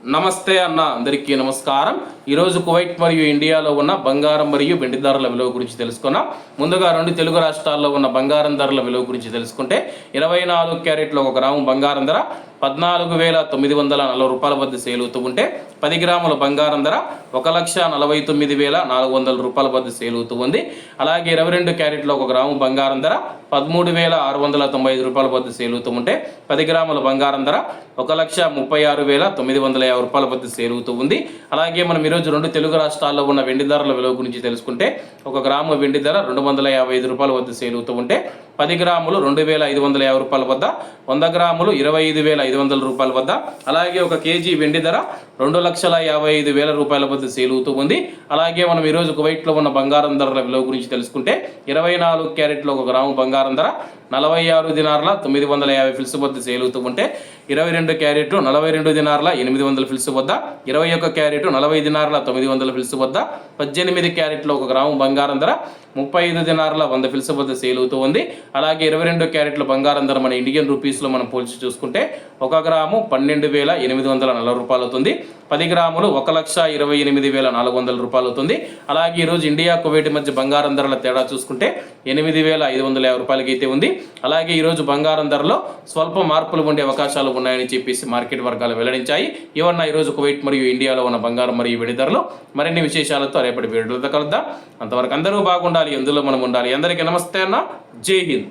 నమస్తే అన్న, అందరికీ నమస్కారం. ఈరోజు కువైట్ మరియు ఇండియాలో ఉన్న బంగారం మరియు వెండి ధరల విలువ గురించి తెలుసుకున్నాం. ముందుగా రెండు తెలుగు రాష్ట్రాల్లో ఉన్న బంగారం ధరల విలువ గురించి తెలుసుకుంటే 24 క్యారెట్ల 1 గ్రాము బంగారం ధర 14,940 రూపాయల వద్ద సేల్ అవుతూ ఉంటే 10 గ్రాముల బంగారం ధర 1,49,400 రూపాయల వద్ద సేల్ అవుతూ ఉంది. అలాగే 22 క్యారెట్ల 1 గ్రాము బంగారం ధర 13,695 రూపాయల వద్ద సేల్ అవుతూ ఉంటే 10 గ్రాముల బంగారం ధర 1,36,950 రూపాయల వద్ద సేల్ అవుతూ ఉంది. అలాగే మనం ఈరోజు రెండు తెలుగు రాష్ట్రాల్లో ఉన్న వెండి ధరల విలువ గురించి తెలుసుకుంటే 1 గ్రాము వెండి ధర 255 రూపాయల వద్ద సేల్ అవుతూ ఉంటే 10 గ్రాములు 2,550 రూపాయల వద్ద, 100 గ్రాములు 25,500 రూపాయల వద్ద, అలాగే 1 కేజీ వెండి ధర 2,55,000 రూపాయల వద్ద సేల్ అవుతూ ఉంది. అలాగే మనం ఈరోజు కువైట్లో ఉన్న బంగారం ధరల విలువ గురించి తెలుసుకుంటే 24 క్యారెట్ల 1 గ్రాము బంగారం ధర 46 దినార్ల 950 ఫిల్స్ వద్ద సేల్ అవుతూ ఉంటే 22 క్యారెట్ 42 దినార్ల 800 ఫిల్స్ వద్ద, 21 క్యారెట్ 40 దినార్ల 900 ఫిల్స్ వద్ద, 18 క్యారెట్ల 1 గ్రాము బంగారం ధర 35 దినార్ల 100 ఫిల్స్ వద్ద సేల్ అవుతూ ఉంది. అలాగే 22 క్యారెట్ల బంగారం ధర మన ఇండియన్ రూపీస్లో మనం పోల్చి చూసుకుంటే 1 గ్రాము 12,840 రూపాయలు అవుతుంది. 10 గ్రాములు 1,28,400 రూపాయలు అవుతుంది. అలాగే ఈరోజు ఇండియా కువైట్ మధ్య బంగారం ధరల తేడా చూసుకుంటే 8,550 రూపాయలకి అయితే ఉంది. అలాగే ఈరోజు బంగారం ధరలో స్వల్ప మార్పులు ఉండే అవకాశాలు ఉన్నాయని చెప్పేసి మార్కెట్ వర్గాలు వెల్లడించాయి. ఇవన్న ఈరోజు కువైట్ మరియు ఇండియాలో ఉన్న బంగారం మరియు వెండి ధరలు. మరిన్ని విశేషాలతో రేపటి వీడియోలతో కలుద్దాం. అంతవరకు అందరూ బాగుండాలి, ఎందులో మనం ఉండాలి. అందరికీ నమస్తే అన్న, జై హింద్.